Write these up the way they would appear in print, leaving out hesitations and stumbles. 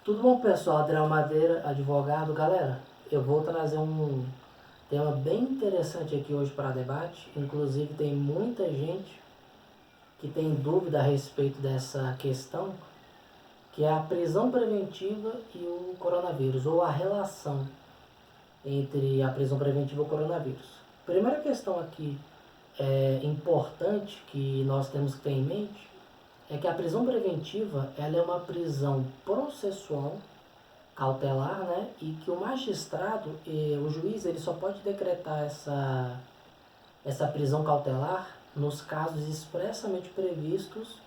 Tudo bom, pessoal? Adriel Madeira, advogado. Galera, eu vou trazer um tema bem interessante aqui hoje para debate. Inclusive, tem muita gente que tem dúvida a respeito dessa questão, que é a prisão preventiva e o coronavírus, ou a relação entre a prisão preventiva e o coronavírus. Primeira questão aqui importante que nós temos que ter em mente é que a prisão preventiva ela é uma prisão processual cautelar, né? E que o magistrado, o juiz, ele só pode decretar essa prisão cautelar nos casos expressamente previstos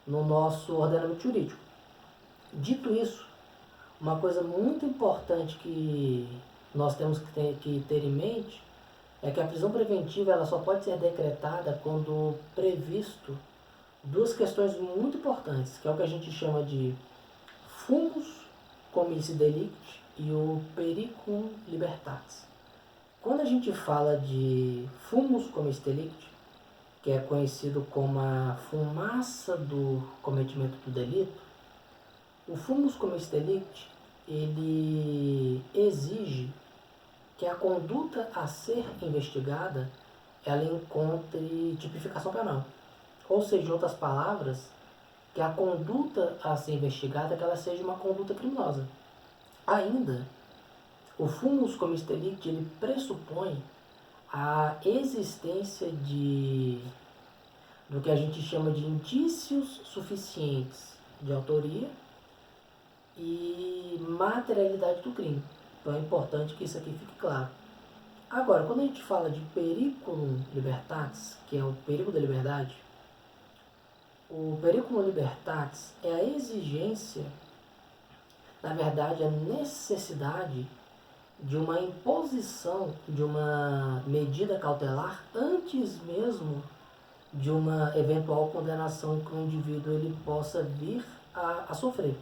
no nosso ordenamento jurídico. Dito isso, uma coisa muito importante que nós temos que ter em mente é que a prisão preventiva ela só pode ser decretada quando previsto duas questões muito importantes, que é o que a gente chama de fumus comice delicti e o periculum libertatis. Quando a gente fala de fumus comice delicti, que é conhecido como a fumaça do cometimento do delito, o fumus comice delicti ele exige que a conduta a ser investigada ela encontre tipificação penal. Ou seja, em outras palavras, que a conduta a ser investigada que ela seja uma conduta criminosa. Ainda, o fumus comice delicti ele pressupõe a existência do que a gente chama de indícios suficientes de autoria e materialidade do crime. Então é importante que isso aqui fique claro. Agora, quando a gente fala de periculum libertatis, que é o perigo da liberdade, o periculum libertatis é a exigência, na verdade, a necessidade de uma imposição de uma medida cautelar antes mesmo de uma eventual condenação que o indivíduo ele possa vir a sofrer.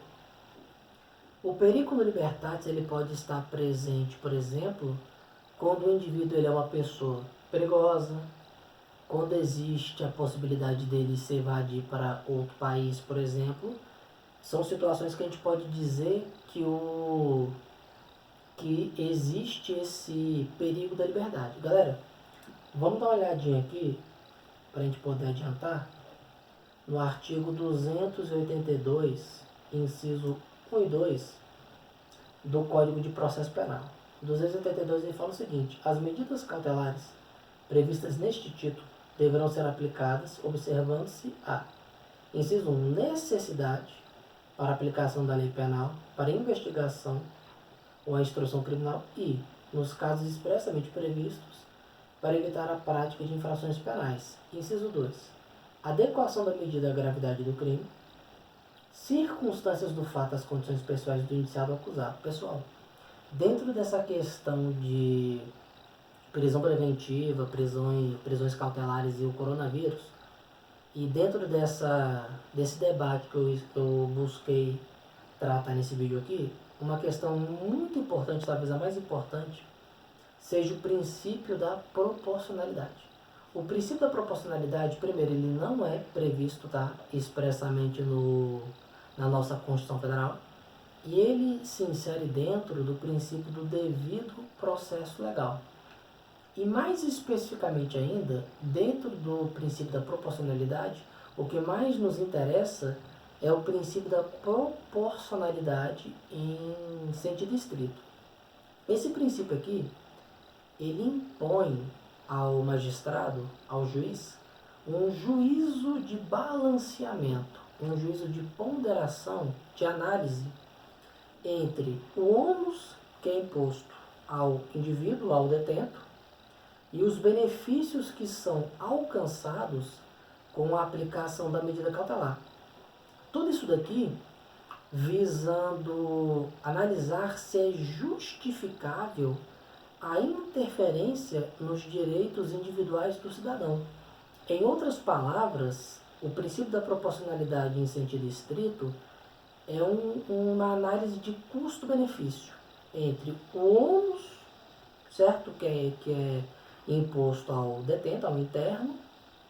O periculum libertatis ele pode estar presente, por exemplo, quando o indivíduo ele é uma pessoa perigosa, quando existe a possibilidade dele se evadir para outro país, por exemplo. São situações que a gente pode dizer que existe esse perigo da liberdade. Galera, vamos dar uma olhadinha aqui para a gente poder adiantar no artigo 282, inciso 1 e 2 do Código de Processo Penal. 282 ele fala o seguinte: as medidas cautelares previstas neste título deverão ser aplicadas observando-se a inciso 1, necessidade para a aplicação da lei penal, para investigação ou a instrução criminal e, nos casos expressamente previstos, para evitar a prática de infrações penais. Inciso 2. Adequação da medida à gravidade do crime, circunstâncias do fato às condições pessoais do indiciado ou acusado. Pessoal, dentro dessa questão de prisão preventiva, prisões cautelares e o coronavírus, e dentro desse debate que eu busquei tratar nesse vídeo aqui, uma questão muito importante, talvez a mais importante, seja o princípio da proporcionalidade. O princípio da proporcionalidade, primeiro, ele não é previsto expressamente na nossa Constituição Federal, e ele se insere dentro do princípio do devido processo legal. E mais especificamente ainda, dentro do princípio da proporcionalidade, o que mais nos interessa é o princípio da proporcionalidade em sentido estrito. Esse princípio aqui, ele impõe ao magistrado, ao juiz, um juízo de balanceamento, um juízo de ponderação, de análise entre o ônus que é imposto ao indivíduo, ao detento, e os benefícios que são alcançados com a aplicação da medida cautelar. Tudo isso daqui visando analisar se é justificável a interferência nos direitos individuais do cidadão. Em outras palavras, o princípio da proporcionalidade em sentido estrito é uma análise de custo-benefício entre o ônus, certo, que é imposto ao detento, ao interno,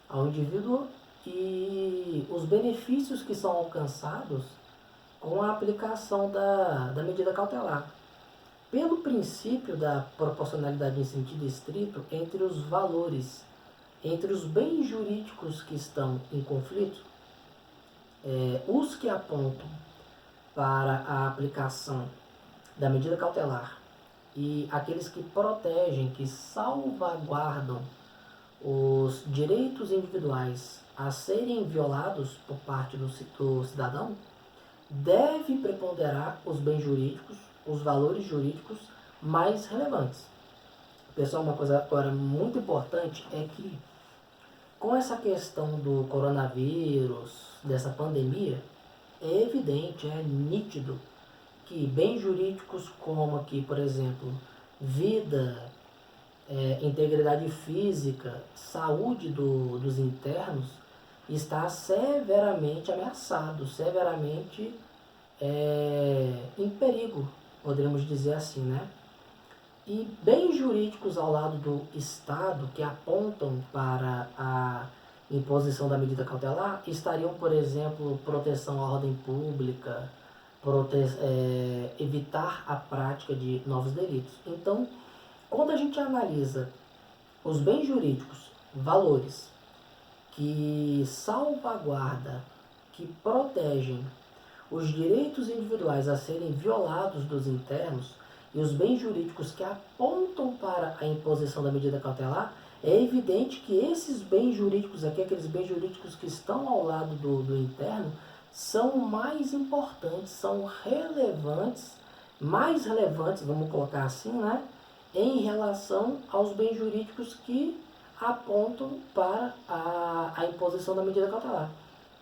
ao indivíduo, e os benefícios que são alcançados com a aplicação da medida cautelar. Pelo princípio da proporcionalidade em sentido estrito entre os valores, entre os bens jurídicos que estão em conflito, os que apontam para a aplicação da medida cautelar e aqueles que protegem, que salvaguardam os direitos individuais a serem violados por parte do cidadão, deve preponderar os bens jurídicos, os valores jurídicos mais relevantes. Pessoal, uma coisa agora muito importante é que com essa questão do coronavírus, dessa pandemia, é evidente, é nítido que bens jurídicos como aqui, por exemplo, vida, integridade física, saúde dos internos, está severamente ameaçado, severamente em perigo, poderíamos dizer assim, né? E bens jurídicos ao lado do Estado que apontam para a imposição da medida cautelar estariam, por exemplo, proteção à ordem pública, evitar a prática de novos delitos. Então, quando a gente analisa os bens jurídicos, valores que salvaguardam, que protegem os direitos individuais a serem violados dos internos e os bens jurídicos que apontam para a imposição da medida cautelar, é evidente que esses bens jurídicos aqui, aqueles bens jurídicos que estão ao lado do interno, são mais importantes, são relevantes, mais relevantes, vamos colocar assim, né, em relação aos bens jurídicos que apontam para a imposição da medida cautelar.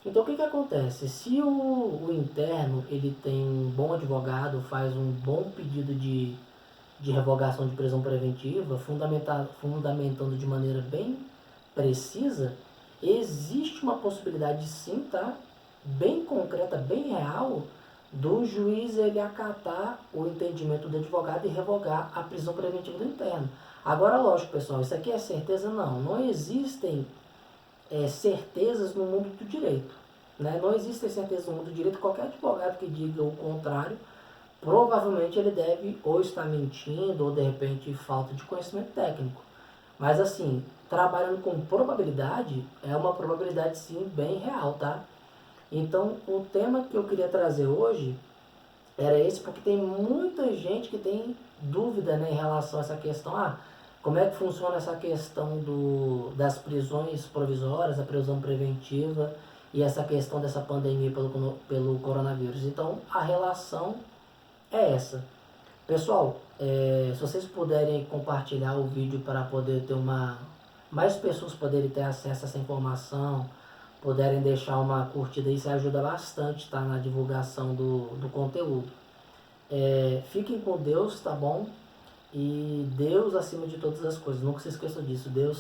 Então o que acontece? Se o interno ele tem um bom advogado, faz um bom pedido de revogação de prisão preventiva, fundamentando de maneira bem precisa, existe uma possibilidade sim, tá? Bem concreta, bem real, do juiz ele acatar o entendimento do advogado e revogar a prisão preventiva do interno. Agora, lógico, pessoal, isso aqui é certeza? Não existem certezas no mundo do direito. Né? Não existem certezas no mundo do direito. Qualquer advogado que diga o contrário, provavelmente ele deve ou estar mentindo ou de repente falta de conhecimento técnico. Mas assim, trabalhando com probabilidade, é uma probabilidade sim bem real, tá? Então, o tema que eu queria trazer hoje era esse, porque tem muita gente que tem dúvida, né, em relação a essa questão. Como é que funciona essa questão das prisões provisórias, a prisão preventiva e essa questão dessa pandemia pelo coronavírus. Então, a relação é essa. Pessoal, se vocês puderem compartilhar o vídeo para poder ter mais pessoas poderem ter acesso a essa informação, puderem deixar uma curtida, isso ajuda bastante, tá, na divulgação do conteúdo. Fiquem com Deus, tá bom? E Deus acima de todas as coisas, nunca se esqueçam disso. Deus